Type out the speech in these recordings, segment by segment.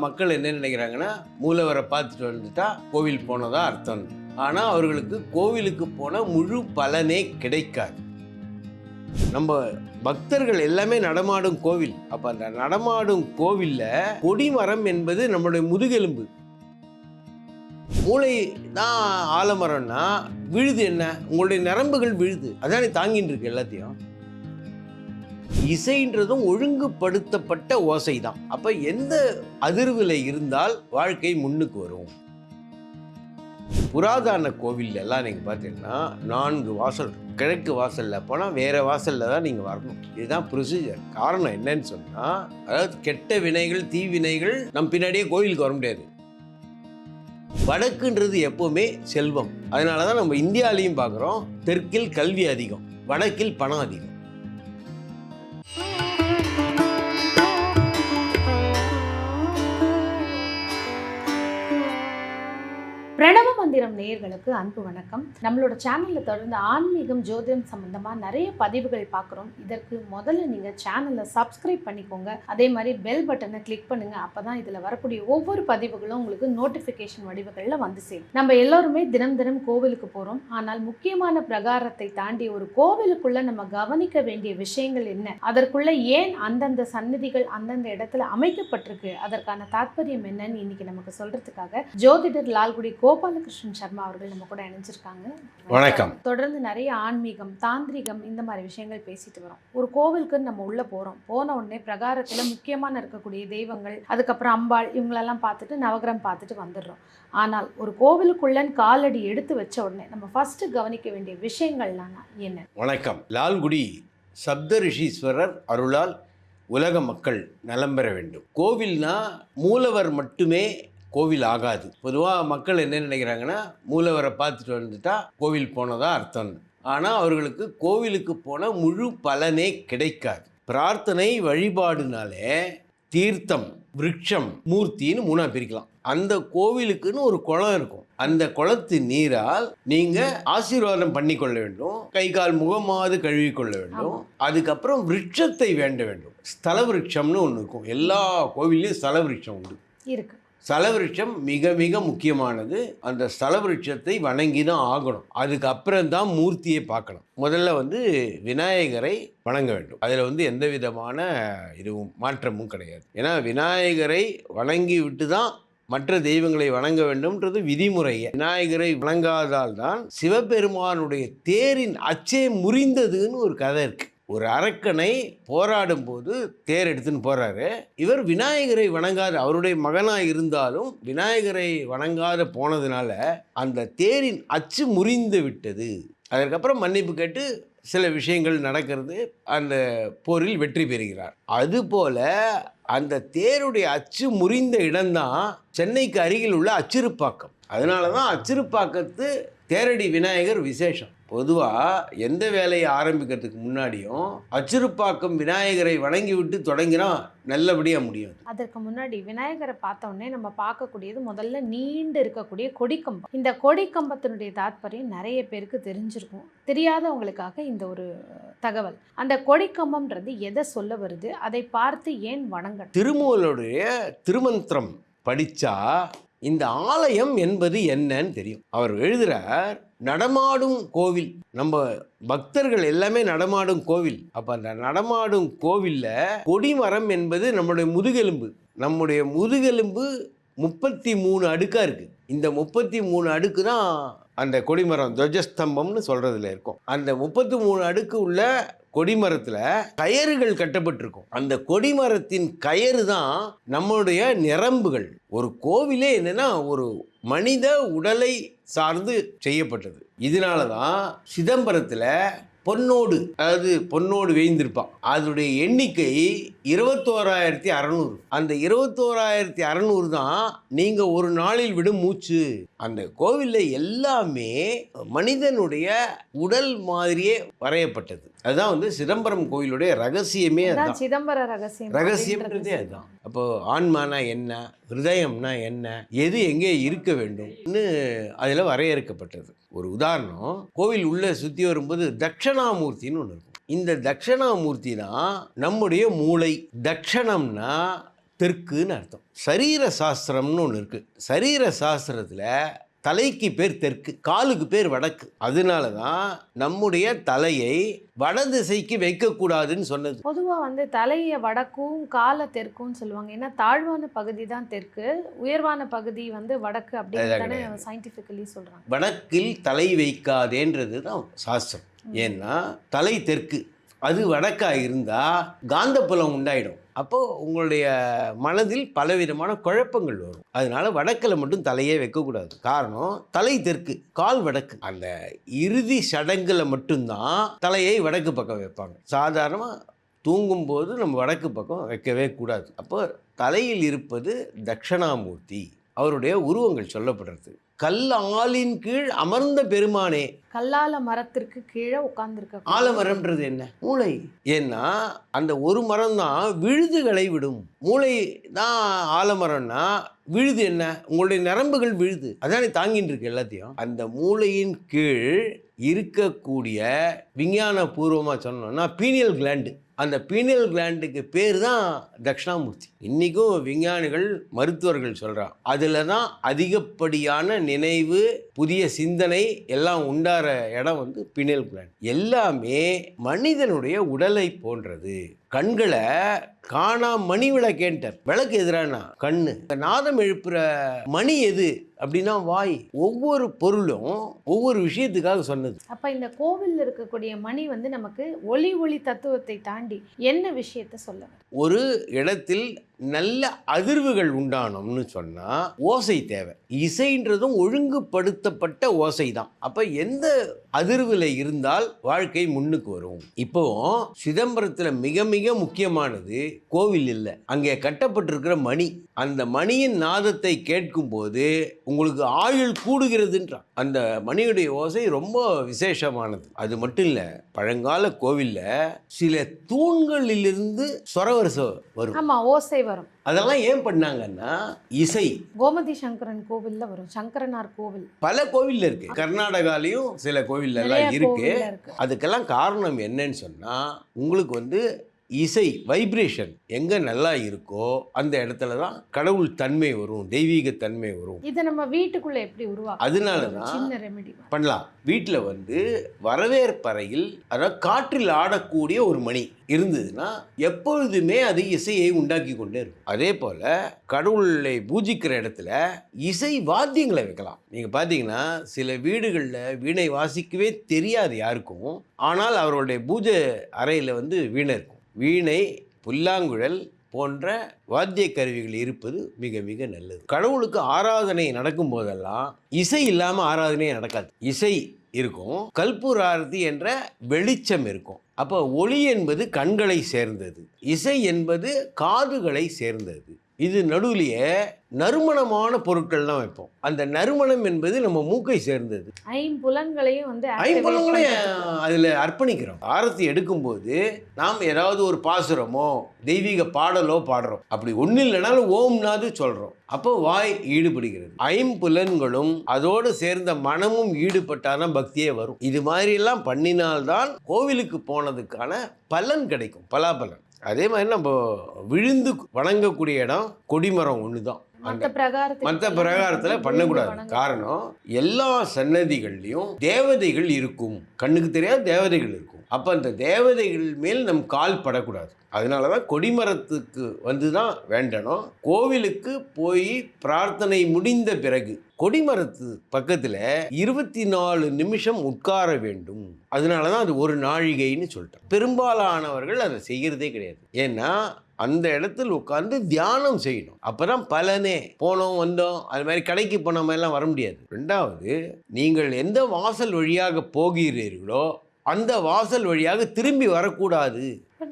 மக்கள் என்ன நினைக்கிறாங்கன்னா, மூலவரை பார்த்துட்டு வந்துட்டா கோவில் போனதா அர்த்தம். ஆனால் அவர்களுக்கு கோவிலுக்கு போன முழு பலனே கிடைக்காது. நம்ம பக்தர்கள் எல்லாமே நடமாடும் கோவில். அப்போ அந்த நடமாடும் கோவிலில் கொடிமரம் என்பது நம்மளுடைய முதுகெலும்பு. மூளை தான் ஆலமரம்னா விழுது என்ன? உங்களுடைய நரம்புகள் விழுது. அதானே தாங்கின்னு இருக்கு எல்லாத்தையும். இசைன்றதும் ஒழுங்குபடுத்தப்பட்ட ஓசை தான். அப்ப எந்த அதிர்வில் இருந்தால் வாழ்க்கை முன்னுக்கு வரும். புராதன கோவில் எல்லாம் நீங்க பார்த்தீங்கன்னா 4 வாசல். கிழக்கு வாசல்ல போனா வேற வாசல்ல தான் நீங்க வரணும். இதுதான் ப்ரொசீஜர். காரணம் என்னன்னு சொன்னா, அதாவது கெட்ட வினைகள் தீவினைகள் நம் பின்னாடியே கோவிலுக்கு வர முடியாது. வடக்குன்றது எப்பவுமே செல்வம். அதனாலதான் நம்ம இந்தியாலையும் பார்க்குறோம், தெற்கில் கல்வி அதிகம், வடக்கில் பணம் அதிகம். பிரணவ மந்திரம் நேயர்களுக்கு அன்பு வணக்கம். நம்மளோட சேனலில் தொடர்ந்து ஆன்மீகம் ஜோதிடம் சம்பந்தமாக நிறைய பதிவுகள் பார்க்குறோம். இதற்கு முதல்ல நீங்கள் சேனலை சப்ஸ்கிரைப் பண்ணிக்கோங்க. அதே மாதிரி பெல் பட்டனை கிளிக் பண்ணுங்கள். அப்போ தான் இதில் வரக்கூடிய ஒவ்வொரு பதிவுகளும் உங்களுக்கு நோட்டிஃபிகேஷன் வடிவுகளில் வந்து சேரும். நம்ம எல்லோருமே தினம் தினம் கோவிலுக்கு போகிறோம். ஆனால் முக்கியமான பிரகாரத்தை தாண்டி ஒரு கோவிலுக்குள்ளே நம்ம கவனிக்க வேண்டிய விஷயங்கள் என்ன, அதற்குள்ளே ஏன் அந்தந்த சந்நிதிகள் அந்தந்த இடத்துல அமைக்கப்பட்டிருக்கு, அதற்கான தாற்பயம் என்னன்னு இன்னைக்கு நமக்கு சொல்கிறதுக்காக ஜோதிடர் லால்குடி கோபாலகிருஷ்ணன் சர்மா அவர்கள் நம்ம கூட இணைஞ்சிருக்காங்க. வணக்கம். தொடர்ந்து நிறைய ஆன்மீகம் தாந்திரிகம் இந்த மாதிரி விஷயங்கள் பேசிட்டு வரோம். ஒரு கோவிலுக்கு நம்ம உள்ள போறோம். போன உடனே பிரகாரத்துல முக்கியமான இருக்கக்கூடிய தெய்வங்கள், அதுக்கப்புறம் அம்பாள், இவங்களெல்லாம் பார்த்துட்டு நவகிரகம் பார்த்துட்டு வந்துடுறோம். ஆனால் ஒரு கோவிலுக்குள்ளன் காலடி எடுத்து வச்ச உடனே நம்ம ஃபர்ஸ்ட் கவனிக்க வேண்டிய விஷயங்கள்லாம் என்ன? வணக்கம். லால்குடி சப்தரிஷீஸ்வரர் அருளால் உலக மக்கள் நலம் பெற வேண்டும். கோவில்னா மூலவர் மட்டுமே கோவில் ஆகாது. பொதுவாக மக்கள் என்ன நினைக்கிறாங்கன்னா, மூலவரை பார்த்துட்டு வந்துட்டா கோவில் போனதா அர்த்தம். ஆனால் அவர்களுக்கு கோவிலுக்கு போன முழு பலனே கிடைக்காது. பிரார்த்தனை வழிபாடுனாலே தீர்த்தம், விருட்சம், மூர்த்தின்னு 3 பிரிக்கலாம். அந்த கோவிலுக்குன்னு ஒரு குளம் இருக்கும். அந்த குளத்து நீரால் நீங்க ஆசீர்வாதம் பண்ணி கொள்ள வேண்டும். கை கால் முகமாவது கழுவி கொள்ள வேண்டும். அதுக்கப்புறம் விருட்சத்தை வேண்ட வேண்டும். ஸ்தல விருட்சம்னு ஒன்று இருக்கும். எல்லா கோவிலையும் ஸ்தல விருட்சம் உண்டு, இருக்கு. ஸ்தலவிருட்சம் மிக மிக முக்கியமானது. அந்த ஸ்தலவிருட்சத்தை வணங்கி தான் ஆகணும். அதுக்கப்புறம் தான் மூர்த்தியை பார்க்கணும். முதல்ல விநாயகரை வணங்க வேண்டும். அதில் எந்த விதமான இதுவும் மாற்றமும் கிடையாது. ஏன்னா விநாயகரை வணங்கி விட்டு தான் மற்ற தெய்வங்களை வணங்க வேண்டும்ன்றது விதிமுறையை. விநாயகரை வணங்காதால் தான் சிவபெருமானுடைய தேரின் அச்சே முறிந்ததுன்னு ஒரு கதை இருக்கு. ஒரு அரக்கனை போராடும் போது தேர் எடுத்துன்னு போறாரு. இவர் விநாயகரை வணங்காத, அவருடைய மகனாக இருந்தாலும் விநாயகரை வணங்காத போனதுனால அந்த தேரின் அச்சு முறிந்து விட்டது. அதற்கப்புறம் மன்னிப்பு கேட்டு சில விஷயங்கள் நடக்கிறது. அந்த போரில் வெற்றி பெறுகிறார். அதுபோல அந்த தேருடைய அச்சு முறிந்த இடம்தான் சென்னைக்கு அருகில் உள்ள அச்சிறுப்பாக்கம். அதனால தான் அச்சிறுப்பாக்கத்து தேரடி விநாயகர் விசேஷம். பொதுவாக எந்த வேலையை ஆரம்பிக்கிறதுக்கு முன்னாடியும் அச்சிறுப்பாக்கம் விநாயகரை வணங்கி விட்டு தொடங்கினா நல்லபடியாக முடியும். அதற்கு முன்னாடி விநாயகரை பார்த்த உடனே நம்ம பார்க்கக்கூடியது முதல்ல நீண்டு இருக்கக்கூடிய கொடிக்கம்பம். இந்த கொடிக்கம்பத்தினுடைய தாத்பரியம் நிறைய பேருக்கு தெரிஞ்சிருக்கும். தெரியாதவங்களுக்காக இந்த ஒரு தகவல். அந்த கொடிக்கம்பம்ன்றது எதை சொல்ல வருது, அதை பார்த்து ஏன் வணங்க? திருமூலருடைய திருமந்திரம் படித்தா இந்த ஆலயம் என்பது என்னன்னு தெரியும். அவர் எழுதுகிறார், நடமாடும் கோவில். நம்ம பக்தர்கள் எல்லாமே நடமாடும் கோவில். அப்போ அந்த நடமாடும் கோவிலில் கொடிமரம் என்பது நம்முடைய முதுகெலும்பு. நம்முடைய முதுகெலும்பு 33 அடுக்காக இருக்குது. இந்த 33 அடுக்கு தான் அந்த கொடிமரம் துவஜஸ்தம்பம்னு சொல்கிறதுல இருக்கும். அந்த 33 அடுக்கு உள்ள கொடிமரத்தில் கயறுகள் கட்டப்பட்டிருக்கும். அந்த கொடிமரத்தின் கயறு தான் நம்மளுடைய நரம்புகள். ஒரு கோவிலே என்னன்னா ஒரு மனித உடலை சார்ந்து செய்யப்பட்டது. இதனால தான் சிதம்பரத்தில் பொன்னோடு, அதாவது பொன்னோடு வேய்ந்திருப்பான். அதனுடைய எண்ணிக்கை 21,600. அந்த 21,600 தான் நீங்கள் ஒரு நாளில் விடும் மூச்சு. அந்த கோவிலில் எல்லாமே மனிதனுடைய உடல் மாதிரியே வரையப்பட்டது. அதுதான் சிதம்பரம் கோயிலுடைய ரகசியமே. அதுதான் சிதம்பர ரகசியம். ரகசியம்ன்றதே அதுதான். அப்போ ஆன்மானா என்ன, ஹிருதயம்னா என்ன, எது எங்கே இருக்க வேண்டும்னு அதில் வரையறுக்கப்பட்டது. ஒரு உதாரணம், கோவில் உள்ள சுற்றி வரும்போது தட்சணாமூர்த்தின்னு ஒன்று இருக்கும். இந்த தட்சணாமூர்த்தி தான் நம்முடைய மூளை. தட்சணம்னா தெற்குன்னு அர்த்தம். சரீர சாஸ்திரம்னு ஒன்று இருக்குது. சரீர சாஸ்திரத்தில் தலைக்கு பேர் தெற்கு, காலுக்கு பேர் வடக்கு. அதனால தான் நம்முடைய தலையை வடதிசைக்கு வைக்கக்கூடாதுன்னு சொன்னது. பொதுவாக வந்து தலையை வடக்கும் காலை தெற்கும் சொல்லுவாங்க. ஏன்னா தாழ்வான பகுதி தான் தெற்கு, உயர்வான பகுதி வந்து வடக்கு அப்படின்னு தானே சயின்டிஃபிக்கலி சொல்கிறாங்க. வடக்கில் தலை வைக்காதேன்றது தான் சாஸ்திரம். ஏன்னா தலை தெற்கு, அது வடக்காக இருந்தால் காந்தப்புலம் உண்டாயிடும். அப்போது உங்களுடைய மனதில் பலவிதமான குழப்பங்கள் வரும். அதனால வடக்கில் மட்டும் தலையே வைக்கக்கூடாது. காரணம், தலை தெற்கு, கால் வடக்கு. அந்த இறுதி சடங்குல மட்டும்தான் தலையை வடக்கு பக்கம் வைப்பாங்க. சாதாரணமாக தூங்கும்போது நம்ம வடக்கு பக்கம் வைக்கவே கூடாது. அப்போ தலையில் இருப்பது தட்சணாமூர்த்தி, அவருடைய உருவங்கள் சொல்லப்படுறது. கல் ஆலின் கீழ் அமர்ந்த பெருமானே. கல்லால மரத்திற்கு கீழே உட்கார்ந்துருக்க. ஆலமரம்ன்றது என்ன? மூளை. ஏன்னா அந்த ஒரு மரம் தான் விழுதுகளை விடும். மூளை தான் ஆலமரம்னா விழுது என்ன? உங்களுடைய நரம்புகள் விழுது, அதானே தாங்கிட்டு இருக்கு எல்லாத்தையும். அந்த மூளையின் கீழ் இருக்கக்கூடிய விஞ்ஞான பூர்வமாக சொன்னோம்னா பீனியல் கிளாண்டு. அந்த பீனியல் கிளாண்டுக்கு பேர் தான் தட்சிணாமூர்த்தி. இன்றைக்கும் விஞ்ஞானிகள் மருத்துவர்கள் சொல்கிறான், அதில் தான் அதிகப்படியான நினைவு, புதிய சிந்தனை எல்லாம் உண்டார இடம் வந்து பீனியல் கிளாண்ட். எல்லாமே மனிதனுடைய உடலை போன்றது. கண்களை காணா மணி விளக்கேன்ட்டார். விளக்கு எதிரானா கண்ணு. நாதம் எழுப்புற மணி எது அப்படின்னா வாய். ஒவ்வொரு பொருளும் ஒவ்வொரு விஷயத்துக்காக சொன்னது. அப்ப இந்த கோவிலில் இருக்கக்கூடிய மணி வந்து நமக்கு ஒளி தத்துவத்தை தாண்டி என்ன விஷயத்த சொல்ல? ஒரு இடத்தில் நல்ல அதிர்வுகள் உண்டானோம்னு சொன்னா ஓசை தேவை. இசைன்றதும் ஒழுங்குபடுத்தப்பட்ட ஓசை தான். அப்ப எந்த அதிர்வுல இருந்தால் வாழ்க்கை முன்னுக்கு வரும். இப்போ சிதம்பரத்துல மிக மிக முக்கியமானது கோவில் இல்லை, அங்கே கட்டப்பட்டிருக்கிற மணி. அந்த மணியின் நாதத்தை கேட்கும் போது உங்களுக்கு ஆயுள் கூடுகிறதுன்றான். அந்த மணியுடைய ஓசை ரொம்ப விசேஷமானது. அது மட்டும் இல்லை, பழங்கால கோவில்ல சில தூண்களிலிருந்து சொரவரிசை வரும். ஆமா, ஓசை வரும். அதெல்லாம் ஏன் பண்ணாங்கன்னா இசை. கோமதி சங்கரன் கோவில்ல வரும், சங்கரனார் கோவில் பல கோவில்ல இருக்கு. கர்நாடகாலையும் சில கோவில்ல எல்லாம் இருக்கு. அதுக்கெல்லாம் காரணம் என்னன்னு சொன்னா, உங்களுக்கு வந்து இசை வைப்ரேஷன் எங்க நல்லா இருக்கோ அந்த இடத்துல தான் கடவுள் தன்மை வரும், தெய்வீக தன்மை வரும். இதை நம்ம வீட்டுக்குள்ள எப்படி உருவாக்கும்? அதனாலதான் சின்ன ரெமெடி பண்ணலாம். வீட்டில் வந்து வரவேற்பறையில், அதாவது காற்றில் ஆடக்கூடிய ஒரு மணி இருந்ததுன்னா எப்பொழுதுமே அது இசையை உண்டாக்கி கொண்டே இருக்கும். அதே போல கடவுளை பூஜிக்கிற இடத்துல இசை வாத்தியங்களை வைக்கலாம். நீங்க பார்த்தீங்கன்னா சில வீடுகளில் வீணை வாசிக்கவே தெரியாது யாருக்கும், ஆனால் அவர்களுடைய பூஜை அறையில் வந்து வீணை இருக்கும். வீணை, புல்லாங்குழல் போன்ற வாத்திய கருவிகள் இருப்பது மிக மிக நல்லது. கடவுளுக்கு ஆராதனை நடக்கும் போதெல்லாம் இசை இல்லாமல் ஆராதனையே நடக்காது. இசை இருக்கும், கற்பூர ஆரத்தி என்ற வெளிச்சம் இருக்கும். அப்போ ஒளி என்பது கண்களை சேர்ந்தது, இசை என்பது காதுகளை சேர்ந்தது. இது நடுவுலையே நறுமணமான பொருட்கள் தான் வைப்போம். அந்த நறுமணம் என்பது நம்ம மூக்கை சேர்ந்தது. ஐம்புலன்களையும் வந்து அதில் அர்ப்பணிக்கிறோம். ஆரத்தி எடுக்கும்போது நாம் ஏதாவது ஒரு பாசுரமோ தெய்வீக பாடலோ பாடுறோம். அப்படி ஒன்றும் இல்லைனாலும் ஓம்னாது சொல்கிறோம். அப்போ வாய் ஈடுபடுகிறது. ஐம்புலன்களும் அதோடு சேர்ந்த மனமும் ஈடுபட்டாதான் பக்தியே வரும். இது மாதிரிலாம் பண்ணினால்தான் கோவிலுக்கு போனதுக்கான பலன் கிடைக்கும், பலாபலன். அதே மாதிரி நம்ம விழுந்து வணங்கக்கூடிய இடம் கொடிமரம் ஒன்று தான். மற்ற பிரகாரத்தில் பண்ணக்கூடாது. காரணம், எல்லா சன்னதிகள்லையும் தேவதைகள் இருக்கும், கண்ணுக்கு தெரியாத தேவதைகள் இருக்கும். அப்போ அந்த தேவதைகள் மேல் நம் கால் படக்கூடாது. அதனால தான் கொடிமரத்துக்கு வந்து தான் வேண்டணும். கோவிலுக்கு போய் பிரார்த்தனை முடிந்த பிறகு கொடிமரத்து பக்கத்தில் 24 நிமிஷம் உட்கார வேண்டும். அதனால தான் அது ஒரு நாழிகைன்னு சொல்லிட்டேன். பெரும்பாலானவர்கள் அதை செய்கிறதே கிடையாது. ஏன்னா அந்த இடத்துல உட்கார்ந்து தியானம் செய்யணும். அப்பதான் பலனே. போனோம் வந்தோம் அது மாதிரி கடைக்கு போன மாதிரிலாம் வர முடியாது. ரெண்டாவது, நீங்கள் எந்த வாசல் வழியாக போகிறீர்களோ அந்த வாசல் வழியாக திரும்பி வரக்கூடாது.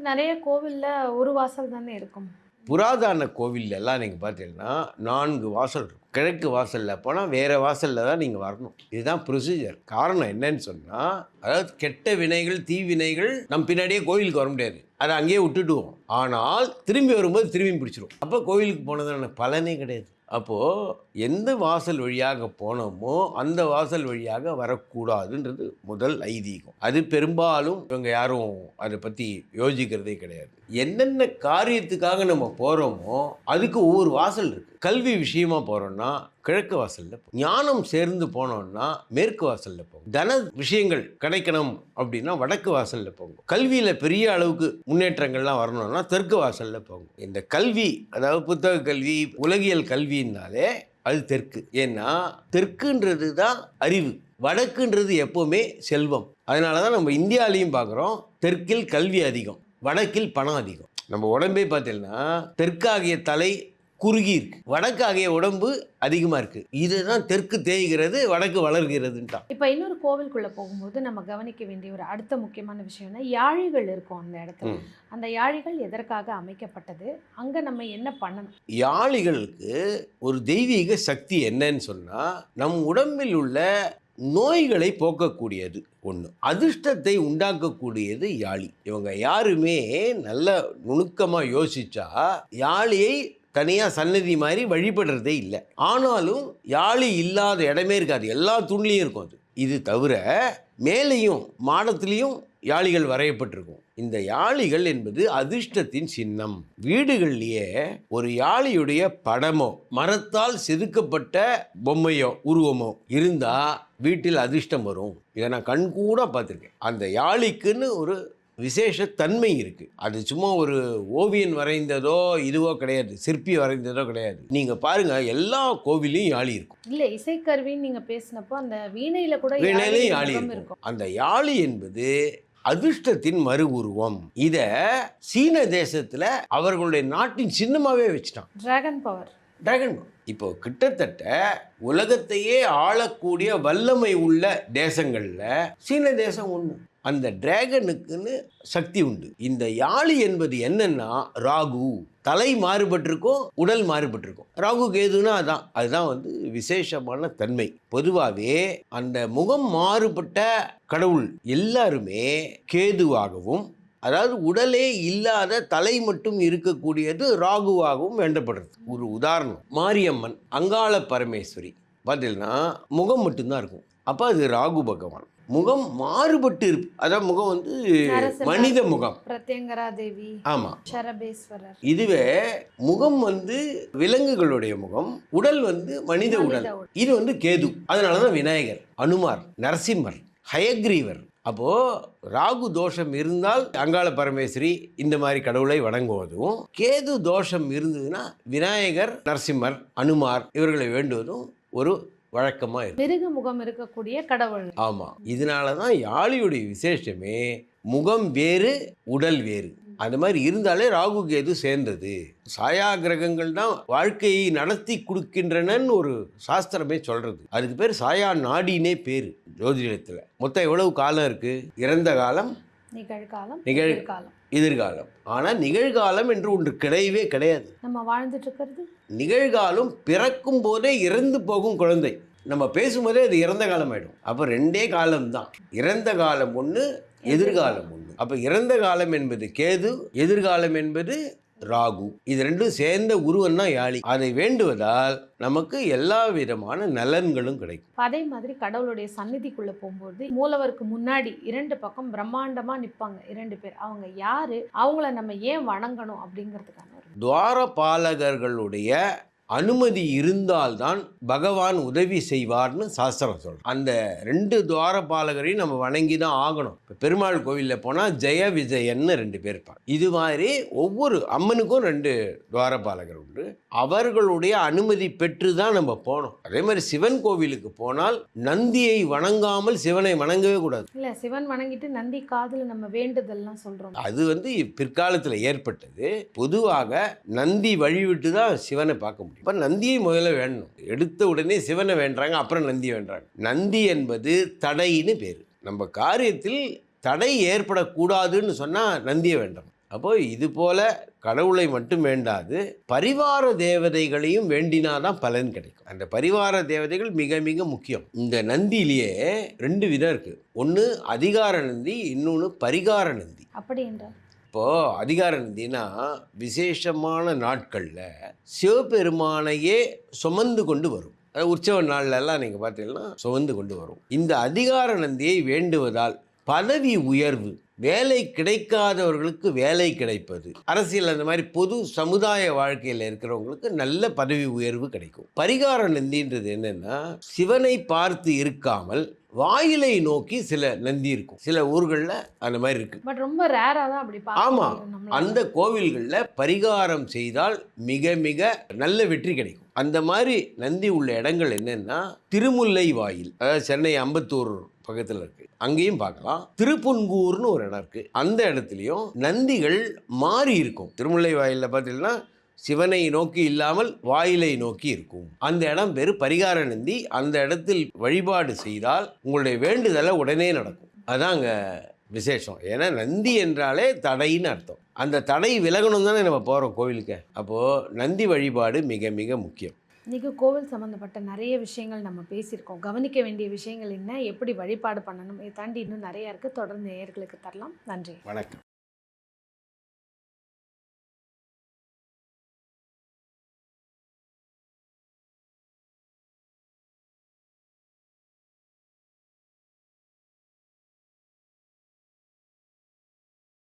நிறைய கோவில்ல ஒரு வாசல் தானே இருக்கும். புராதன கோவில் எல்லாம் நீங்கள் பார்த்தீங்கன்னா 4 வாசல் இருக்கும். கிழக்கு வாசலில் போனால் வேறு வாசலில் தான் நீங்கள் வரணும். இதுதான் ப்ரொசீஜர். காரணம் என்னன்னு சொன்னால், அதாவது கெட்ட வினைகள், தீவினைகள் நம் பின்னாடியே கோவிலுக்கு வர முடியாது, அதை அங்கேயே விட்டுடுவோம். ஆனால் திரும்பி வரும்போது திரும்பி பிடிச்சிரும். அப்போ கோவிலுக்கு போனதான பலனே கிடையாது. அப்போது எந்த வாசல் வழியாக போனோமோ அந்த வாசல் வழியாக வரக்கூடாதுன்றது முதல் ஐதீகம். அது பெரும்பாலும் இவங்க யாரும் அதை பற்றி யோசிக்கிறதே கிடையாது. என்னென்ன காரியத்துக்காக நம்ம போகிறோமோ அதுக்கு ஒவ்வொரு வாசல் இருக்குது. கல்வி விஷயமா போகிறோம்னா கிழக்கு வாசலில் போகும். ஞானம் சேர்ந்து போனோம்னா மேற்கு வாசலில் போகும். தன விஷயங்கள் கிடைக்கணும் அப்படின்னா வடக்கு வாசலில் போகும். கல்வியில் பெரிய அளவுக்கு முன்னேற்றங்கள்லாம் வரணும்னா தெற்கு வாசலில் போகும். இந்த கல்வி, அதாவது புத்தக கல்வி, உலகியல் கல்வின்னாலே அது தெற்கு. ஏன்னா தெற்குன்றது தான் அறிவு, வடக்குன்றது எப்போவுமே செல்வம். அதனால தான் நம்ம இந்தியாவிலையும் பார்க்குறோம், தெற்கில் கல்வி அதிகம், வடக்கில் பணம் அதிகம். நம்ம உடம்பே பார்த்தீங்கன்னா தெற்காகிய தலை குறுகி இருக்கு, வடக்காகிய உடம்பு அதிகமாக இருக்குது. இதுதான் தெற்கு தேய்கிறது, வடக்கு வளர்கிறதுன்ட்டான். இப்போ இன்னொரு கோவிலுக்குள்ளே போகும்போது நம்ம கவனிக்க வேண்டிய ஒரு அடுத்த முக்கியமான விஷயம்னா யாழிகள் இருக்கும் அந்த இடத்துல. அந்த யாழிகள் எதற்காக அமைக்கப்பட்டது, அங்கே நம்ம என்ன பண்ணணும்? யாழிகளுக்கு ஒரு தெய்வீக சக்தி என்னன்னு சொன்னால், நம் உடம்பில் உள்ள நோய்களை போக்கக்கூடியது ஒன்று, அதிர்ஷ்டத்தை உண்டாக்கக்கூடியது யாழி. இவங்க யாருமே நல்ல நுணுக்கமாக யோசிச்சா யாழியை தனியாக சன்னதி மாதிரி வழிபடுறதே இல்லை. ஆனாலும் யாழி இல்லாத இடமே இருக்காது, எல்லா தூண்லேயும் இருக்கும். அது இது தவிர மேலேயும் மாடத்துலேயும் யாழிகள் வரையப்பட்டிருக்கும். இந்த யாழிகள் என்பது அதிர்ஷ்டத்தின் சின்னம். வீடுகள்லேயே ஒரு யாழியுடைய படமோ மரத்தால் செதுக்கப்பட்ட பொம்மையோ உருவமோ இருந்தால் வீட்டில் அதிர்ஷ்டம் வரும். இதை நான் கண்கூட பார்த்துருக்கேன். அந்த யாழிக்குன்னு ஒரு விசேஷ தன்மை இருக்குது. அது சும்மா ஒரு ஓவியன் வரைந்ததோ இதுவோ கிடையாது, சிற்பி வரைந்ததோ கிடையாது. நீங்கள் பாருங்கள், எல்லா கோவிலையும் யாழி இருக்கும். இல்லை, இசைக்கருவின்னு நீங்கள் பேசினப்போ அந்த வீணையில் கூட வீணையிலையும் யாழி இருக்கும். அந்த யாழி என்பது அதிர்ஷ்டத்தின் மறு உருவம். இதை சீன தேசத்தில் அவர்களுடைய நாட்டின் சின்னமாகவே வச்சுட்டான். Dragon power. இப்போ கிட்டத்தட்ட உலகத்தையே ஆளக்கூடிய வல்லமை உள்ள தேசங்களில் சீன தேசம் ஒன்று. அந்த டிராகனுக்குன்னு சக்தி உண்டு. இந்த யாழி என்பது என்னன்னா ராகு. தலை மாறுபட்டிருக்கும், உடல் மாறுபட்டிருக்கும். ராகு கேதுன்னா அதுதான் வந்து விசேஷமான தன்மை. பொதுவாகவே அந்த முகம் மாறுபட்ட கடவுள் எல்லாருமே கேதுவாகவும், அதாவது உடலே இல்லாத தலை மட்டும் இருக்கக்கூடியது ராகுவாகவும் வேண்டப்படுறது. ஒரு உதாரணம், மாரியம்மன், அங்காள பரமேஸ்வரி பார்த்தீங்கன்னா முகம் மட்டும்தான் இருக்கும். அப்போ அது ராகு பகவான். முகம் மாறுபட்டு இருக்கு, அதான் முகம் வந்து மனித முகம். பிரத்யங்கரா தேவி, ஆமா, சரபேஸ்வரர். இதுவே முகம் வந்து விலங்குகளுடைய முகம், உடல் வந்து மனித உடல். இது வந்து கேது. அதனாலதான் விநாயகர், அனுமார், நரசிம்மர், ஹயக்ரீவர். அப்போ ராகு தோஷம் இருந்தால் அங்காள பரமேஸ்வரி இந்த மாதிரி கடவுளை வணங்குவதும், கேது தோஷம் இருந்ததுன்னா விநாயகர், நரசிம்மர், அனுமார் இவர்களை வேண்டுவதும் ஒரு வழக்கமாக இருக்கு. மிருக முகம் இருக்கக்கூடிய கடவுள். ஆமாம், இதனால தான் யாழியுடைய விசேஷமே முகம் வேறு உடல் வேறு. அந்த மாதிரி இருந்தாலே ராகு கேது சேர்ந்தது. சாயா கிரகங்கள் தான் வாழ்க்கையை நடத்தி கொடுக்கின்றனன்னு ஒரு சாஸ்திரமே சொல்றது. அதுக்கு பேர் சாயா நாடினே பேர் ஜோதிடத்தில். மொத்தம் எவ்வளவு காலம் இருக்கு? இறந்த காலம், நிகழ்காலம், எதிர்காலம். ஆனால் நிகழ்காலம் என்று ஒன்று கிடையவே கிடையாது. நம்ம வாழ்ந்துட்டு இருக்கிறது நிகழ்காலம். பிறக்கும் போதே இறந்து போகும் குழந்தை, நம்ம பேசும்போதே அது இறந்த காலம் ஆயிடும். அப்போ ரெண்டே காலம்தான், இறந்த காலம் ஒன்று, எதிர்காலம் ஒன்று. அப்போ இறந்த காலம் என்பது கேது, எதிர்காலம் என்பது ராகு. இது ரெண்டும் சேர்ந்த உருவம் தான் யாழி. அதை வேண்டுவதால் நமக்கு எல்லா விதமான நலன்களும் கிடைக்கும். அதே மாதிரி கடவுளுடைய சந்நிதிக்குள்ள போகும்போது மூலவருக்கு முன்னாடி 2 பக்கம் பிரம்மாண்டமா நிற்பாங்க 2 பேர். அவங்க யாரு, அவங்கள நம்ம ஏன் வணங்கணும் அப்படிங்கிறதுக்கான துவாரபாலகர்களுடைய அனுமதி இருந்தால்தான் பகவான் உதவி செய்வார்னு சாஸ்திரம் சொல்றோம். அந்த 2 துவாரபாலகரையும் நம்ம வணங்கி தான் ஆகணும். இப்போ பெருமாள் கோவிலில் போனால் ஜெய விஜயன்னு 2 பேர் இருப்பாங்க. இது மாதிரி ஒவ்வொரு அம்மனுக்கும் 2 துவாரபாலகர் உண்டு. அவர்களுடைய அனுமதி பெற்று தான் நம்ம போகணும். அதே மாதிரி சிவன் கோவிலுக்கு போனால் நந்தியை வணங்காமல் சிவனை வணங்கவே கூடாது. இல்லை, சிவன் வணங்கிட்டு நந்தி காதில் நம்ம வேண்டுதல்லாம் சொல்கிறோம். அது வந்து பிற்காலத்தில் ஏற்பட்டது. பொதுவாக நந்தி வழிவிட்டு தான் சிவனை பார்க்க முடியும். இப்போ நந்தியை முதல்ல வேண்டணும். எடுத்த உடனே சிவனை வேண்டாங்க, அப்புறம் நந்தி வேண்டாங்க. நந்தி என்பது தடைன்னு பேர். நம்ம காரியத்தில் தடை ஏற்படக்கூடாதுன்னு சொன்னால் நந்தியை வேண்டாம். அப்போ இது போல கடவுளை மட்டும் வேண்டாது, பரிவார தேவதைகளையும் வேண்டினாதான் பலன் கிடைக்கும். அந்த பரிவார தேவதைகள் மிக மிக முக்கியம். இந்த நந்தியிலேயே 2 விதம் இருக்கு. ஒன்று அதிகார நந்தி, இன்னொன்று பரிகார நந்தி. அப்படி என்றால் இப்போது அதிகார நந்தினா விசேஷமான நாட்களில் சிவபெருமானையே சுமந்து கொண்டு வரும். அது உற்சவ நாள்லலாம் நீங்கள் பார்த்தீங்கன்னா சுமந்து கொண்டு வரும். இந்த அதிகார நந்தியை வேண்டுவதால் பதவி உயர்வு, வேலை கிடைக்காதவர்களுக்கு வேலை கிடைப்பது, அரசியல் அந்த மாதிரி பொது சமுதாய வாழ்க்கையில் இருக்கிறவங்களுக்கு நல்ல பதவி உயர்வு கிடைக்கும். பரிகார நந்தின்றது என்னன்னா, சிவனை பார்த்து இருக்காமல் வாயிலை நோக்கி சில நந்தி இருக்கும். சில ஊர்களில் அந்த மாதிரி இருக்கு. பட் ரொம்ப ரேரா தான் அப்படி ஆமாம், அந்த கோவில்களில் பரிகாரம் செய்தால் மிக மிக நல்ல வெற்றி கிடைக்கும். அந்த மாதிரி நந்தி உள்ள இடங்கள் என்னன்னா, திருமுல்லை வாயில், அதாவது சென்னை அம்பத்தூர் பக்கத்தில் இருக்கு, அங்கேயும் பார்க்கலாம். திருப்புன்கூர்னு ஒரு இடம் இருக்கு, அந்த இடத்துலையும் நந்திகள் மாறி இருக்கும். திருமுல்லை வாயிலில் பார்த்தீங்கன்னா சிவனை நோக்கி இல்லாமல் வாயிலை நோக்கி இருக்கும். அந்த இடம் பேர் பரிகார நந்தி. அந்த இடத்தில் வழிபாடு செய்தால் உங்களுடைய வேண்டுதலை உடனே நடக்கும். அதான் அங்கே விசேஷம். ஏன்னா நந்தி என்றாலே தடைன்னு அர்த்தம். அந்த தடை விலகணும் தானே நம்ம போகிறோம் கோவிலுக்கு. அப்போது நந்தி வழிபாடு மிக மிக முக்கியம். இன்றைக்கி கோவில் சம்மந்தப்பட்ட நிறைய விஷயங்கள் நம்ம பேசியிருக்கோம். கவனிக்க வேண்டிய விஷயங்கள் என்ன, எப்படி வழிபாடு பண்ணணும், இதை தாண்டி இன்னும் நிறையா இருக்குது. தொடர்ந்து நேயர்களுக்கு தரலாம். நன்றி, வணக்கம்.